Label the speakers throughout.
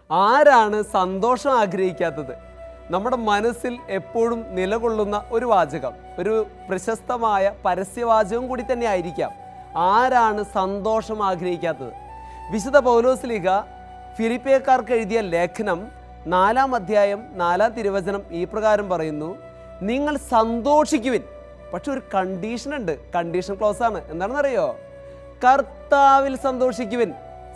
Speaker 1: ആരാണ് സന്തോഷം ആഗ്രഹിക്കാത്തത്? നമ്മുടെ മനസ്സിൽ എപ്പോഴും നിലകൊള്ളുന്ന ഒരു വാചകം, ഒരു പ്രശസ്തമായ പരസ്യവാചകം കൂടി തന്നെ ആയിരിക്കാം. ആരാണ് സന്തോഷം ആഗ്രഹിക്കാത്തത്? വിശുദ്ധ പൗലോസ്ലീഹ ഫിലിപ്പിയക്കാർക്ക് എഴുതിയ ലേഖനം 4-ാം അധ്യായം 4-ാം തിരുവചനം ഈ പ്രകാരം പറയുന്നു, നിങ്ങൾ സന്തോഷിക്കുവിൻ. പക്ഷെ ഒരു കണ്ടീഷൻ ഉണ്ട്, കണ്ടീഷൻ ക്ലോസ് ആണ്. എന്താണെന്നറിയോ? കർത്താവിൽ സന്തോഷിക്കുവിൻ.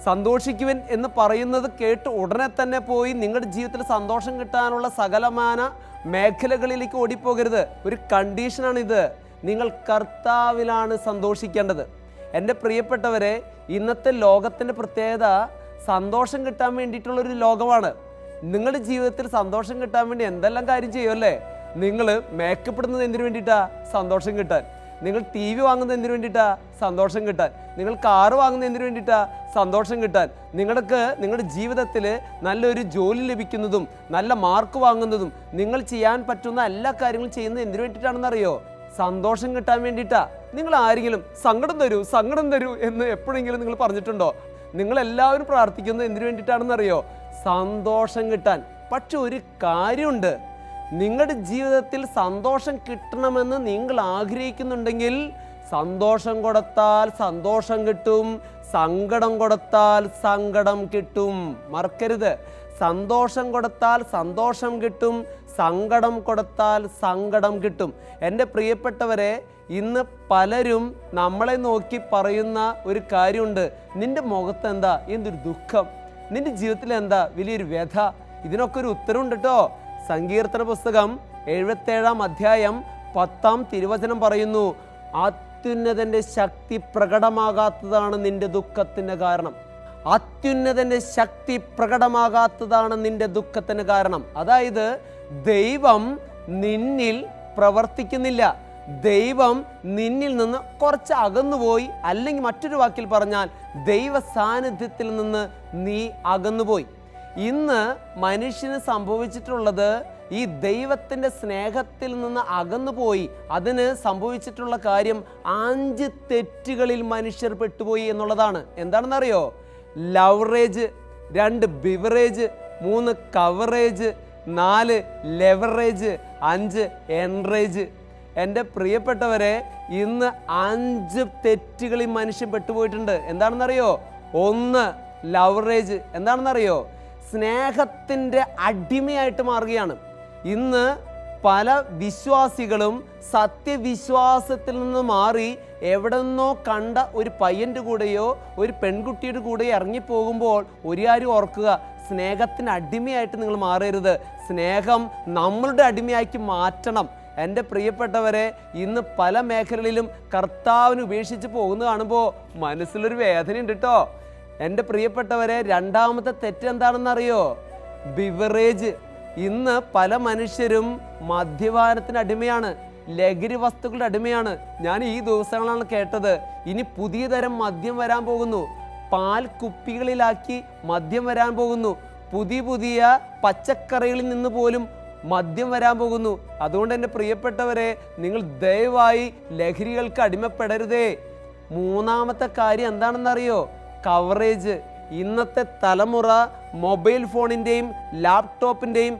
Speaker 1: സന്തോഷിക്കുവിൻ എന്ന് പറയുന്നത് കേട്ട് ഉടനെ തന്നെ പോയി നിങ്ങളുടെ ജീവിതത്തിൽ സന്തോഷം കിട്ടാനുള്ള സകലമാന മേഖലകളിലേക്ക് ഓടിപ്പോകരുത്. ഒരു കണ്ടീഷനാണിത്. നിങ്ങൾ കർത്താവിലാണ് സന്തോഷിക്കേണ്ടത്. എൻ്റെ പ്രിയപ്പെട്ടവരെ, ഇന്നത്തെ ലോകത്തിൻ്റെ പ്രത്യേകത സന്തോഷം കിട്ടാൻ വേണ്ടിയിട്ടുള്ളൊരു ലോകമാണ്. നിങ്ങളുടെ ജീവിതത്തിൽ സന്തോഷം കിട്ടാൻ വേണ്ടി എന്തെല്ലാം കാര്യം ചെയ്യുമല്ലേ? നിങ്ങൾ മേക്കപ്പ് ഇടുന്നത് എന്തിനു വേണ്ടിയിട്ടാ? സന്തോഷം കിട്ടാൻ. നിങ്ങൾ TV വാങ്ങുന്നത് എന്തിനു വേണ്ടിയിട്ടാ? സന്തോഷം കിട്ടാൻ. നിങ്ങൾ കാറ് വാങ്ങുന്നത് എന്തിനു വേണ്ടിയിട്ടാ? സന്തോഷം കിട്ടാൻ. നിങ്ങളുടെ ജീവിതത്തിൽ നല്ലൊരു ജോലി ലഭിക്കുന്നതും നല്ല മാർക്ക് വാങ്ങുന്നതും നിങ്ങൾ ചെയ്യാൻ പറ്റുന്ന എല്ലാ കാര്യങ്ങളും ചെയ്യുന്നത് എന്തിനു വേണ്ടിയിട്ടാണെന്നറിയോ? സന്തോഷം കിട്ടാൻ വേണ്ടിയിട്ടാ. നിങ്ങൾ ആരെങ്കിലും സങ്കടം തരൂ എന്ന് എപ്പോഴെങ്കിലും നിങ്ങൾ പറഞ്ഞിട്ടുണ്ടോ? നിങ്ങളെല്ലാവരും പ്രാർത്ഥിക്കുന്നത് എന്തിനു വേണ്ടിയിട്ടാണെന്നറിയോ? സന്തോഷം കിട്ടാൻ. പക്ഷെ ഒരു കാര്യമുണ്ട്, നിങ്ങളുടെ ജീവിതത്തിൽ സന്തോഷം കിട്ടണമെന്ന് നിങ്ങൾ ആഗ്രഹിക്കുന്നുണ്ടെങ്കിൽ സന്തോഷം കൊടുത്താൽ സന്തോഷം കിട്ടും, സങ്കടം കൊടുത്താൽ സങ്കടം കിട്ടും. മറക്കരുത്, സന്തോഷം കൊടുത്താൽ സന്തോഷം കിട്ടും, സങ്കടം കൊടുത്താൽ സങ്കടം കിട്ടും. എൻ്റെ പ്രിയപ്പെട്ടവരെ, ഇന്ന് പലരും നമ്മളെ നോക്കി പറയുന്ന ഒരു കാര്യമുണ്ട്, നിൻ്റെ മുഖത്ത് എന്താ എന്തൊരു ദുഃഖം, നിൻ്റെ ജീവിതത്തിൽ എന്താ വലിയൊരു വ്യഥ. ഇതിനൊക്കെ ഒരു ഉത്തരവുണ്ട് കേട്ടോ. സങ്കീർത്തന പുസ്തകം 77-ാം അധ്യായം 10-ാം തിരുവചനം പറയുന്നു, അത്യുന്നതൻ്റെ ശക്തി പ്രകടമാകാത്തതാണ് നിന്റെ ദുഃഖത്തിന് കാരണം. അത്യുന്നതൻ്റെ ശക്തി പ്രകടമാകാത്തതാണ് നിന്റെ ദുഃഖത്തിന് കാരണം. അതായത് ദൈവം നിന്നിൽ പ്രവർത്തിക്കുന്നില്ല, ദൈവം നിന്നിൽ നിന്ന് കുറച്ച് അകന്നുപോയി, അല്ലെങ്കിൽ മറ്റൊരു വാക്കിൽ പറഞ്ഞാൽ ദൈവ സാന്നിധ്യത്തിൽ നിന്ന് നീ അകന്നുപോയി. ഇന്ന് മനുഷ്യന് സംഭവിച്ചിട്ടുള്ളത്, ഈ ദൈവത്തിൻ്റെ സ്നേഹത്തിൽ നിന്ന് അകന്നുപോയി. അതിന് സംഭവിച്ചിട്ടുള്ള കാര്യം 5 തെറ്റുകളിൽ മനുഷ്യർ പെട്ടുപോയി എന്നുള്ളതാണ്. എന്താണെന്നറിയോ? ലവറേജ്, 2 ബിവറേജ്, 3 കവറേജ്, 4 ലെവറേജ്, 5 എൻറേജ്. എൻ്റെ പ്രിയപ്പെട്ടവരെ, ഇന്ന് 5 തെറ്റുകളിൽ മനുഷ്യൻ പെട്ടുപോയിട്ടുണ്ട്. എന്താണെന്നറിയോ? 1 ലവറേജ്. എന്താണെന്നറിയോ? സ്നേഹത്തിൻ്റെ അടിമയായിട്ട് മാറുകയാണ്. ഇന്ന് പല വിശ്വാസികളും സത്യവിശ്വാസത്തിൽ നിന്ന് മാറി എവിടെ നിന്നോ കണ്ട ഒരു പയ്യൻ്റെ കൂടെയോ ഒരു പെൺകുട്ടിയുടെ കൂടെയോ ഇറങ്ങിപ്പോകുമ്പോൾ ഒരു കാര്യം ഓർക്കുക, സ്നേഹത്തിന് അടിമയായിട്ട് നിങ്ങൾ മാറരുത്. സ്നേഹം നമ്മളുടെ അടിമയാക്കി മാറ്റണം. എൻ്റെ പ്രിയപ്പെട്ടവരെ, ഇന്ന് പല മേഖലകളിലും കർത്താവിന് ഉപേക്ഷിച്ച് പോകുന്നത് കാണുമ്പോൾ മനസ്സിലൊരു വേദനയുണ്ട് കേട്ടോ. എൻ്റെ പ്രിയപ്പെട്ടവരെ, 2ാമത്തെ തെറ്റ് എന്താണെന്നറിയോ? ബിവറേജ്. ഇന്ന് പല മനുഷ്യരും മദ്യപാനത്തിന് അടിമയാണ്, ലഹരി വസ്തുക്കളുടെ അടിമയാണ്. ഞാൻ ഈ ദിവസങ്ങളാണ് കേട്ടത്, ഇനി പുതിയ തരം മദ്യം വരാൻ പോകുന്നു. പാൽ കുപ്പികളിലാക്കി മദ്യം വരാൻ പോകുന്നു. പുതിയ പച്ചക്കറികളിൽ നിന്ന് പോലും മദ്യം വരാൻ പോകുന്നു. അതുകൊണ്ട് എൻ്റെ പ്രിയപ്പെട്ടവരെ, നിങ്ങൾ ദയവായി ലഹരികൾക്ക് അടിമപ്പെടരുതേ. 3ാമത്തെ കാര്യം എന്താണെന്നറിയോ? കവറേജ്. ഇന്നത്തെ തലമുറ മൊബൈൽ ഫോണിൻ്റെയും ലാപ്ടോപ്പിൻ്റെയും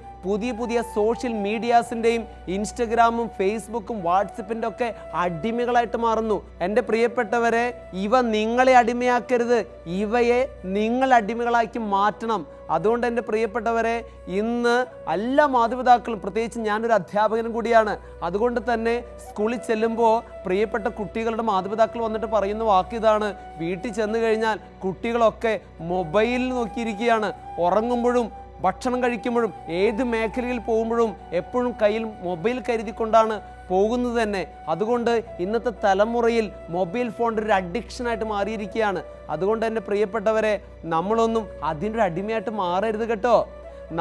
Speaker 1: പുതിയ സോഷ്യൽ മീഡിയാസിൻ്റെയും ഇൻസ്റ്റഗ്രാമും ഫേസ്ബുക്കും വാട്സപ്പിൻ്റെ ഒക്കെ അടിമകളായിട്ട് മാറുന്നു. എൻ്റെ പ്രിയപ്പെട്ടവരെ, ഇവ നിങ്ങളെ അടിമയാക്കരുത്, ഇവയെ നിങ്ങൾ അടിമകളാക്കി മാറ്റണം. അതുകൊണ്ട് എൻ്റെ പ്രിയപ്പെട്ടവരെ, ഇന്ന് എല്ലാ മാതാപിതാക്കളും, പ്രത്യേകിച്ച് ഞാനൊരു അധ്യാപകനും കൂടിയാണ്, അതുകൊണ്ട് തന്നെ സ്കൂളിൽ ചെല്ലുമ്പോൾ പ്രിയപ്പെട്ട കുട്ടികളുടെ മാതാപിതാക്കൾ വന്നിട്ട് പറയുന്ന വാക്കിതാണ്, വീട്ടിൽ ചെന്ന് കഴിഞ്ഞാൽ കുട്ടികളൊക്കെ മൊബൈലിൽ നോക്കിയിരിക്കുകയാണ്. ഉറങ്ങുമ്പോഴും ഭക്ഷണം കഴിക്കുമ്പോഴും ഏത് മേഖലയിൽ പോകുമ്പോഴും എപ്പോഴും കയ്യിൽ മൊബൈൽ കരുതിക്കൊണ്ടാണ് പോകുന്നത് തന്നെ. അതുകൊണ്ട് ഇന്നത്തെ തലമുറയിൽ മൊബൈൽ ഫോണിൻ്റെ ഒരു അഡിക്ഷനായിട്ട് മാറിയിരിക്കുകയാണ്. അതുകൊണ്ട് എൻ്റെ പ്രിയപ്പെട്ടവരെ, നമ്മളൊന്നും അതിൻ്റെ ഒരു അടിമയായിട്ട് മാറരുത് കേട്ടോ.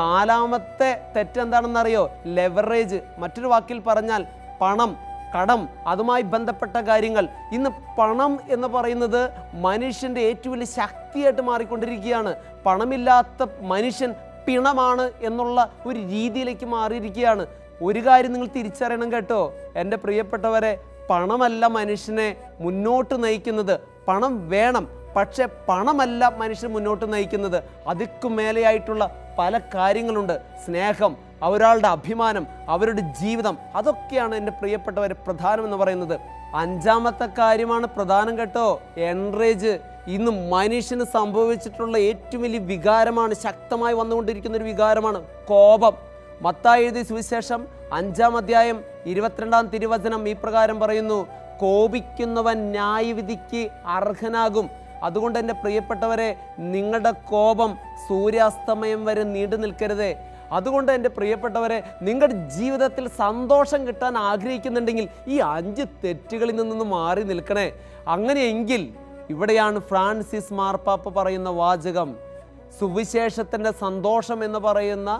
Speaker 1: 4ാമത്തെ തെറ്റെന്താണെന്നറിയോ? ലെവറേജ്. മറ്റൊരു വാക്കിൽ പറഞ്ഞാൽ പണം, കടം, അതുമായി ബന്ധപ്പെട്ട കാര്യങ്ങൾ. ഇന്ന് പണം എന്ന് പറയുന്നത് മനുഷ്യൻ്റെ ഏറ്റവും വലിയ ശക്തിയായിട്ട് മാറിക്കൊണ്ടിരിക്കുകയാണ്. പണമില്ലാത്ത മനുഷ്യൻ പിണമാണ് എന്നുള്ള ഒരു രീതിയിലേക്ക് മാറിയിരിക്കുകയാണ്. ഒരു കാര്യം നിങ്ങൾ തിരിച്ചറിയണം കേട്ടോ എൻ്റെ പ്രിയപ്പെട്ടവരെ, പണമല്ല മനുഷ്യനെ മുന്നോട്ട് നയിക്കുന്നത്. പണം വേണം, പക്ഷെ പണമല്ല മനുഷ്യൻ മുന്നോട്ട് നയിക്കുന്നത്. അതിക്കും മേലെയായിട്ടുള്ള പല കാര്യങ്ങളുണ്ട്. സ്നേഹം, ഒരാളുടെ അഭിമാനം, അവരുടെ ജീവിതം, അതൊക്കെയാണ് എൻ്റെ പ്രിയപ്പെട്ടവരെ പ്രധാനം എന്ന് പറയുന്നത്. അഞ്ചാമത്തെ കാര്യമാണ് പ്രധാനം കേട്ടോ, എൻറേജ്. ഇന്ന് മനുഷ്യന് സംഭവിച്ചിട്ടുള്ള ഏറ്റവും വലിയ വികാരമാണ്, ശക്തമായി വന്നുകൊണ്ടിരിക്കുന്ന ഒരു വികാരമാണ് കോപം. മത്തായി എഴുതിയ സുവിശേഷം 5-ാം അധ്യായം 22-ാം തിരുവചനം ഈ പ്രകാരം പറയുന്നു, കോപിക്കുന്നവൻ ന്യായവിധിക്ക് അർഹനാകും. അതുകൊണ്ട് എൻ്റെ പ്രിയപ്പെട്ടവരെ, നിങ്ങളുടെ കോപം സൂര്യാസ്തമയം വരെ നീണ്ടു നിൽക്കരുതേ. അതുകൊണ്ട് എൻ്റെ പ്രിയപ്പെട്ടവരെ, നിങ്ങളുടെ ജീവിതത്തിൽ സന്തോഷം കിട്ടാൻ ആഗ്രഹിക്കുന്നുണ്ടെങ്കിൽ ഈ 5 തെറ്റുകളിൽ നിന്ന് മാറി നിൽക്കണേ. അങ്ങനെയെങ്കിൽ ഇവിടെയാണ് ഫ്രാൻസിസ് മാർപ്പാപ്പ പറയുന്ന വാചകം. സുവിശേഷത്തിൻ്റെ സന്തോഷം എന്ന് പറയുന്ന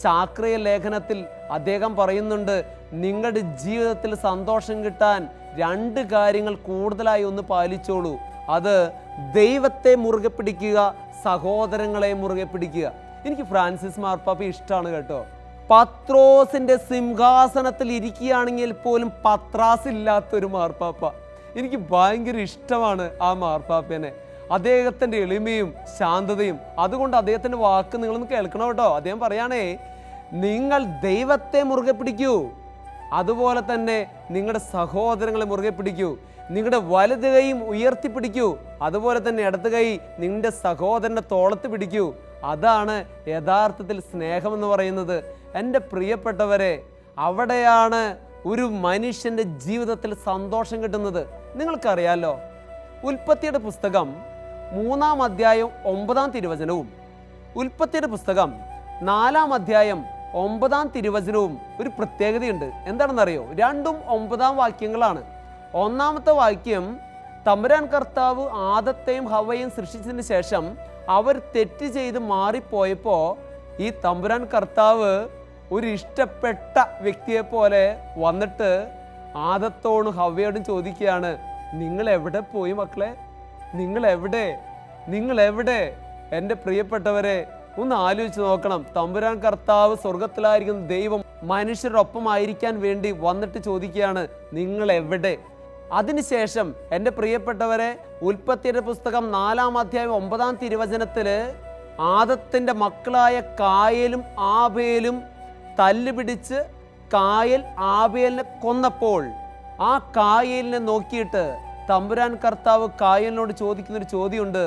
Speaker 1: ചാക്രിക ലേഖനത്തിൽ അദ്ദേഹം പറയുന്നുണ്ട്, നിങ്ങളുടെ ജീവിതത്തിൽ സന്തോഷം കിട്ടാൻ 2 കാര്യങ്ങൾ കൂടുതലായി ഒന്ന് പാലിച്ചോളൂ. അത് ദൈവത്തെ മുറുകെ പിടിക്കുക, സഹോദരങ്ങളെ മുറുകെ പിടിക്കുക. എനിക്ക് ഫ്രാൻസിസ് മാർപ്പാപ്പ ഇഷ്ടമാണ് കേട്ടോ. പത്രോസിൻ്റെ സിംഹാസനത്തിൽ ഇരിക്കുകയാണെങ്കിൽ പോലും പത്രാസ് ഇല്ലാത്തൊരു മാർപ്പാപ്പ. എനിക്ക് ഭയങ്കര ഇഷ്ടമാണ് ആ മാർപ്പാപ്പനെ, അദ്ദേഹത്തിൻ്റെ എളിമയും ശാന്തതയും. അതുകൊണ്ട് അദ്ദേഹത്തിൻ്റെ വാക്ക് നിങ്ങളൊന്ന് കേൾക്കണം കേട്ടോ. അദ്ദേഹം പറയാണേ, നിങ്ങൾ ദൈവത്തെ മുറുകെ പിടിക്കൂ, അതുപോലെ തന്നെ നിങ്ങളുടെ സഹോദരങ്ങളെ മുറുകെ പിടിക്കൂ. നിങ്ങളുടെ വലത് കൈയും ഉയർത്തിപ്പിടിക്കൂ, അതുപോലെ തന്നെ ഇടത് കൈ നിങ്ങളുടെ സഹോദരൻ്റെ തോളത്ത് പിടിക്കൂ. അതാണ് യഥാർത്ഥത്തിൽ സ്നേഹമെന്ന് പറയുന്നത്. എൻ്റെ പ്രിയപ്പെട്ടവരെ, അവിടെയാണ് ഒരു മനുഷ്യൻ്റെ ജീവിതത്തിൽ സന്തോഷം കിട്ടുന്നത്. നിങ്ങൾക്കറിയാലോ, ഉൽപ്പത്തിയുടെ പുസ്തകം 3-ാം അധ്യായം 9-ാം തിരുവചനവും ഉൽപ്പത്തിയുടെ പുസ്തകം 4-ാം അധ്യായം 9-ാം തിരുവചനവും ഒരു പ്രത്യേകതയുണ്ട്. എന്താണെന്നറിയോ? രണ്ടും 9-ാം വാക്യങ്ങളാണ്. 1-ാമത്തെ വാക്യം, തമ്പുരാൻ കർത്താവ് ആദത്തെയും ഹവ്വയും സൃഷ്ടിച്ചതിന് ശേഷം അവർ തെറ്റ് ചെയ്ത് മാറിപ്പോയപ്പോൾ ഈ തമ്പുരാൻ കർത്താവ് ഒരു ഇഷ്ടപ്പെട്ട വ്യക്തിയെ പോലെ വന്നിട്ട് ആദത്തോടും ഹവ്വയോടും ചോദിക്കുകയാണ്, നിങ്ങൾ എവിടെ പോയി മക്കളെ? നിങ്ങൾ എവിടെ? എൻ്റെ പ്രിയപ്പെട്ടവരെ, ഒന്ന് ആലോചിച്ച് നോക്കണം. തമ്പുരാൻ കർത്താവ് സ്വർഗത്തിലായിരിക്കുന്ന ദൈവം മനുഷ്യരൊപ്പം ആയിരിക്കാൻ വേണ്ടി വന്നിട്ട് ചോദിക്കുകയാണ്, നിങ്ങൾ എവിടെ? അതിനുശേഷം എൻ്റെ പ്രിയപ്പെട്ടവരെ, ഉൽപ്പത്തിയുടെ പുസ്തകം 4-ാം അധ്യായം 9-ാം തിരുവചനത്തിൽ ആദത്തിൻ്റെ മക്കളായ കായേലും ആബേലും തല്ലുപിടിച്ച് കായേൽ ആബേലിനെ കൊന്നപ്പോൾ ആ കായേലിനെ നോക്കിയിട്ട് തമ്പുരാൻ കർത്താവ് കായേലിനോട് ചോദിക്കുന്നൊരു ചോദ്യമുണ്ട്,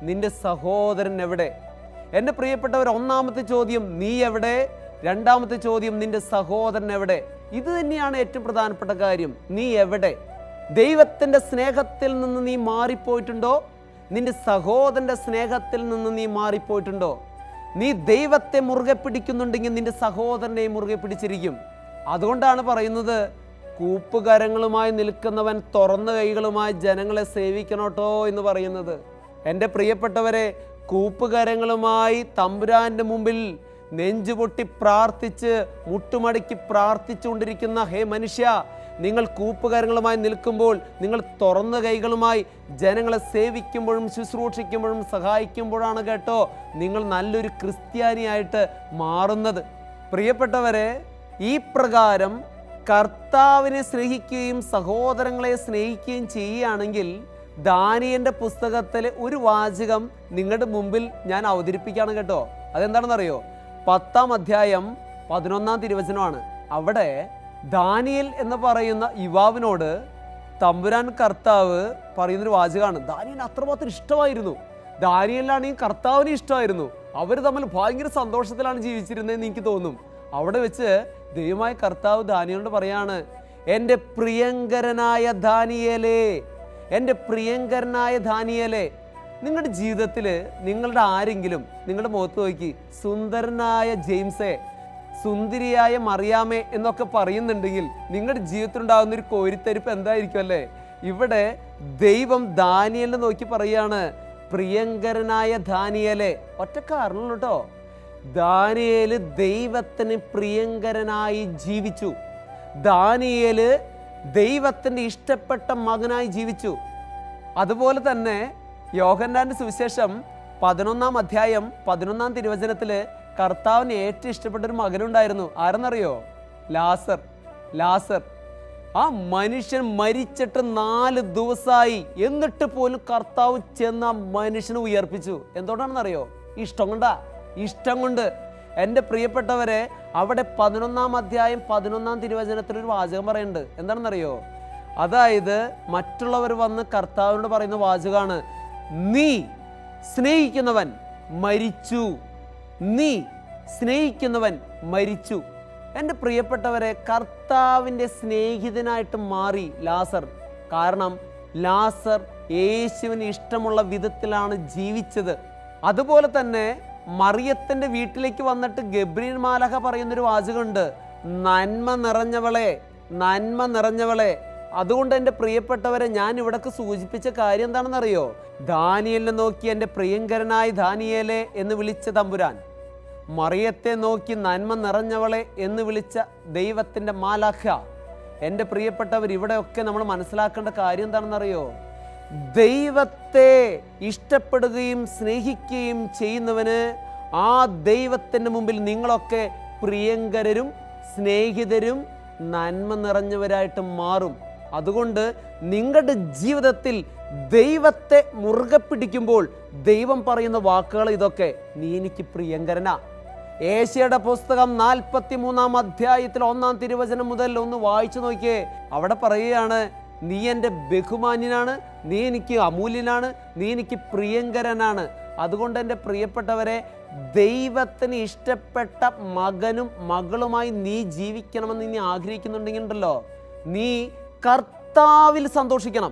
Speaker 1: നിന്റെ സഹോദരൻ എവിടെ? എൻ്റെ പ്രിയപ്പെട്ടവർ, 1-ാമത്തെ ചോദ്യം നീ എവിടെ, 2-ാമത്തെ ചോദ്യം നിന്റെ സഹോദരൻ എവിടെ. ഇത് തന്നെയാണ് ഏറ്റവും പ്രധാനപ്പെട്ട കാര്യം. നീ എവിടെ? ദൈവത്തിൻ്റെ സ്നേഹത്തിൽ നിന്ന് നീ മാറിപ്പോയിട്ടുണ്ടോ? നിന്റെ സഹോദരൻ്റെ സ്നേഹത്തിൽ നിന്ന് നീ മാറിപ്പോയിട്ടുണ്ടോ? നീ ദൈവത്തെ മുറുകെ പിടിക്കുന്നുണ്ടെങ്കിൽ നിന്റെ സഹോദരനെ മുറുകെ പിടിച്ചിരിക്കും. അതുകൊണ്ടാണ് പറയുന്നത്, കൂപ്പുകരങ്ങളുമായി നിൽക്കുന്നവൻ തുറന്ന കൈകളുമായി ജനങ്ങളെ സേവിക്കണോട്ടോ എന്ന് പറയുന്നത്. എൻ്റെ പ്രിയപ്പെട്ടവരെ, കൂപ്പുകരങ്ങളുമായി തമ്പുരാൻ്റെ മുമ്പിൽ നെഞ്ചുപൊട്ടി പ്രാർത്ഥിച്ച് മുട്ടുമടക്കി പ്രാർത്ഥിച്ചുകൊണ്ടിരിക്കുന്ന ഹേ മനുഷ്യ, നിങ്ങൾ കൂപ്പുകരങ്ങളുമായി നിൽക്കുമ്പോൾ, നിങ്ങൾ തുറന്ന കൈകളുമായി ജനങ്ങളെ സേവിക്കുമ്പോഴും ശുശ്രൂഷിക്കുമ്പോഴും സഹായിക്കുമ്പോഴാണ് കേട്ടോ നിങ്ങൾ നല്ലൊരു ക്രിസ്ത്യാനിയായിട്ട് മാറുന്നത്. പ്രിയപ്പെട്ടവരെ, ഈ പ്രകാരം കർത്താവിനെ സ്നേഹിക്കുകയും സഹോദരങ്ങളെ സ്നേഹിക്കുകയും ചെയ്യുകയാണെങ്കിൽ ദാനിയേലിന്റെ പുസ്തകത്തിലെ ഒരു വാചകം നിങ്ങളുടെ മുമ്പിൽ ഞാൻ അവതരിപ്പിക്കുകയാണ് കേട്ടോ. അതെന്താണെന്നറിയോ? 10-ാം അധ്യായം 11-ാം തിരുവചനമാണ്. അവിടെ ദാനിയേൽ എന്ന് പറയുന്ന യുവാവിനോട് തമ്പുരാൻ കർത്താവ് പറയുന്നൊരു വാചകമാണ്. ദാനിയേലിന് അത്രമാത്രം ഇഷ്ടമായിരുന്നു. ദാനിയേലിനാണെങ്കിൽ കർത്താവിന് ഇഷ്ടമായിരുന്നു. അവർ തമ്മിൽ ഭയങ്കര സന്തോഷത്തിലാണ് ജീവിച്ചിരുന്നതെന്ന് എനിക്ക് തോന്നും. അവിടെ വെച്ച് ദൈവമായ കർത്താവ് ദാനിയേലിനോട് പറയാണ്, എൻ്റെ പ്രിയങ്കരനായ ദാനിയേലേ, എൻ്റെ പ്രിയങ്കരനായ ദാനിയേലേ, നിങ്ങളുടെ ജീവിതത്തിൽ നിങ്ങളുടെ ആരെങ്കിലും നിങ്ങളുടെ മുഖത്ത് നോക്കി സുന്ദരനായ ജെയിംസേ, സുന്ദരിയായ മറിയാമേ എന്നൊക്കെ പറയുന്നുണ്ടെങ്കിൽ നിങ്ങളുടെ ജീവിതത്തിലുണ്ടാകുന്ന ഒരു കോരിത്തരിപ്പ് എന്തായിരിക്കും അല്ലേ? ഇവിടെ ദൈവം ദാനിയേലിനെ നോക്കി പറയാണ്, പ്രിയങ്കരനായ ദാനിയേലേ. ഒറ്റ കാരണമുള്ളൂ കേട്ടോ, ദാനിയേല് ദൈവത്തിന് പ്രിയങ്കരനായി ജീവിച്ചു. ദാനിയേല് ദൈവത്തിൻ്റെ ഇഷ്ടപ്പെട്ട മകനായി ജീവിച്ചു. അതുപോലെ തന്നെ യോഹന്നാന്റെ സുവിശേഷം 11-ാം അധ്യായം 11-ാം തിരുവചനത്തിൽ കർത്താവിന് ഏറ്റവും ഇഷ്ടപ്പെട്ട ഒരു മകനുണ്ടായിരുന്നു. ആരെന്നറിയോ? ലാസർ. ആ മനുഷ്യൻ മരിച്ചിട്ട് 4 ദിവസമായി, എന്നിട്ട് പോലും കർത്താവ് ചെന്ന് ആ മനുഷ്യനെ ഉയർപ്പിച്ചു. എന്തുകൊണ്ടാണെന്നറിയോ? ഇഷ്ടം കൊണ്ടാ. ഇഷ്ടം കൊണ്ട്. എൻ്റെ പ്രിയപ്പെട്ടവരെ, അവിടെ 11-ാം അധ്യായം 11-ാം തിരുവചനത്തിൽ ഒരു വാചകം പറയുന്നുണ്ട്. എന്താണെന്നറിയോ? അതായത് മറ്റുള്ളവർ വന്ന് കർത്താവിനോട് പറയുന്ന വാചകമാണ്, നീ സ്നേഹിക്കുന്നവൻ മരിച്ചു, നീ സ്നേഹിക്കുന്നവൻ മരിച്ചു. എൻ്റെ പ്രിയപ്പെട്ടവരെ, കർത്താവിൻ്റെ സ്നേഹിതനായിട്ട് മാറി ലാസർ. കാരണം ലാസർ യേശുവിന് ഇഷ്ടമുള്ള വിധത്തിലാണ് ജീവിച്ചത്. അതുപോലെ തന്നെ മറിയത്തിൻ്റെ വീട്ടിലേക്ക് വന്നിട്ട് ഗബ്രിയേൽ മാലാഖ പറയുന്നൊരു വാചകമുണ്ട്, നന്മ നിറഞ്ഞവളെ, നന്മ നിറഞ്ഞവളെ. അതുകൊണ്ട് എൻ്റെ പ്രിയപ്പെട്ടവരെ, ഞാൻ ഇവിടേക്ക് സൂചിപ്പിച്ച കാര്യം എന്താണെന്നറിയോ? ദാനിയേലിനെ നോക്കി എൻ്റെ പ്രിയങ്കരനായ ദാനിയേലേ എന്ന് വിളിച്ച തമ്പുരാൻ, മറിയത്തെ നോക്കി നന്മ നിറഞ്ഞവളെ എന്ന് വിളിച്ച ദൈവത്തിൻ്റെ മാലാഖ. എൻ്റെ പ്രിയപ്പെട്ടവർ, ഇവിടെയൊക്കെ നമ്മൾ മനസ്സിലാക്കേണ്ട കാര്യം എന്താണെന്നറിയോ? ദൈവത്തെ ഇഷ്ടപ്പെടുകയും സ്നേഹിക്കുകയും ചെയ്യുന്നവന് ആ ദൈവത്തിൻ്റെ മുമ്പിൽ നിങ്ങളൊക്കെ പ്രിയങ്കരരും സ്നേഹിതരും നന്മ നിറഞ്ഞവരായിട്ട് മാറും. അതുകൊണ്ട് നിങ്ങളുടെ ജീവിതത്തിൽ ദൈവത്തെ മുറുകെ പിടിക്കുമ്പോൾ ദൈവം പറയുന്ന വാക്കുകൾ ഇതൊക്കെ, നീ എനിക്ക് പ്രിയങ്കരനാ. ഏശയ്യായുടെ പുസ്തകം 43-ാം അധ്യായത്തിൽ 1-ാം തിരുവചനം മുതൽ ഒന്ന് വായിച്ചു നോക്കിയേ. അവിടെ പറയുകയാണ്, നീ എൻ്റെ ബഹുമാന്യനാണ്, നീ എനിക്ക് അമൂല്യനാണ്, നീ എനിക്ക് പ്രിയങ്കരനാണ്. അതുകൊണ്ട് എൻ്റെ പ്രിയപ്പെട്ടവരെ, ദൈവത്തിന് ഇഷ്ടപ്പെട്ട മകനും മകളുമായി നീ ജീവിക്കണമെന്ന് നീ ആഗ്രഹിക്കുന്നുണ്ടെങ്കിൽ ഉണ്ടല്ലോ, നീ കർത്താവിൽ സന്തോഷിക്കണം.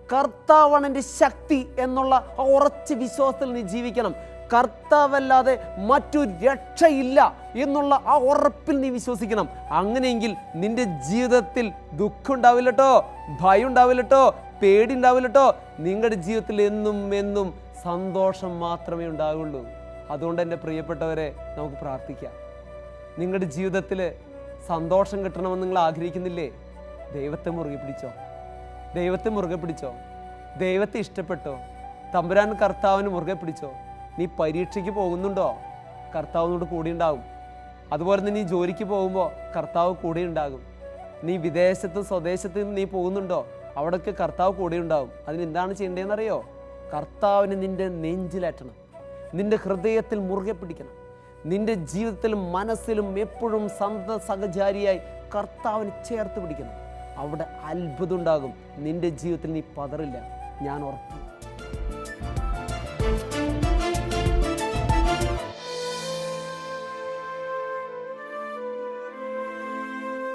Speaker 1: കർത്താവാണ് എൻ്റെ ശക്തി എന്നുള്ള ആ ഉറച്ച വിശ്വാസത്തിൽ നീ ജീവിക്കണം. കർത്താവല്ലാതെ മറ്റൊരു രക്ഷയില്ല എന്നുള്ള ആ ഉറപ്പിൽ നീ വിശ്വസിക്കണം. അങ്ങനെയെങ്കിൽ നിന്റെ ജീവിതത്തിൽ ദുഃഖം ഉണ്ടാവില്ലട്ടോ, ഭയം ഉണ്ടാവില്ലട്ടോ, പേടി ഉണ്ടാവില്ലട്ടോ. നിങ്ങളുടെ ജീവിതത്തിൽ എന്നും എന്നും സന്തോഷം മാത്രമേ ഉണ്ടാവുള്ളൂ. അതുകൊണ്ട് എൻ്റെ പ്രിയപ്പെട്ടവരെ, നമുക്ക് പ്രാർത്ഥിക്കാം. നിങ്ങളുടെ ജീവിതത്തിൽ സന്തോഷം കിട്ടണമെന്ന് നിങ്ങൾ ആഗ്രഹിക്കുന്നില്ലേ? ദൈവത്തെ മുറുകെ പിടിച്ചോ, ദൈവത്തെ മുറുകെ പിടിച്ചോ, ദൈവത്തെ ഇഷ്ടപ്പെട്ടോ, തമ്പുരാൻ കർത്താവിന് മുറുകെ പിടിച്ചോ. നീ പരീക്ഷയ്ക്ക് പോകുന്നുണ്ടോ? കർത്താവിനോട് കൂടെ ഉണ്ടാകും. അതുപോലെ തന്നെ നീ ജോലിക്ക് പോകുമ്പോൾ കർത്താവ് കൂടെ ഉണ്ടാകും. നീ വിദേശത്തും സ്വദേശത്തും നീ പോകുന്നുണ്ടോ? അവിടേക്ക് കർത്താവ് കൂടെ ഉണ്ടാകും. അതിനെന്താണ് ചെയ്യേണ്ടതെന്നറിയോ? കർത്താവിന് നിൻ്റെ നെഞ്ചിലേറ്റണം, നിൻ്റെ ഹൃദയത്തിൽ മുറുകെ പിടിക്കണം. നിൻ്റെ ജീവിതത്തിലും മനസ്സിലും എപ്പോഴും സഹചാരിയായി കർത്താവിന് ചേർത്ത് പിടിക്കണം. അവിടെ അത്ഭുതം ഉണ്ടാകും. നിൻ്റെ ജീവിതത്തിൽ നീ പതറില്ല, ഞാൻ ഉറപ്പ്.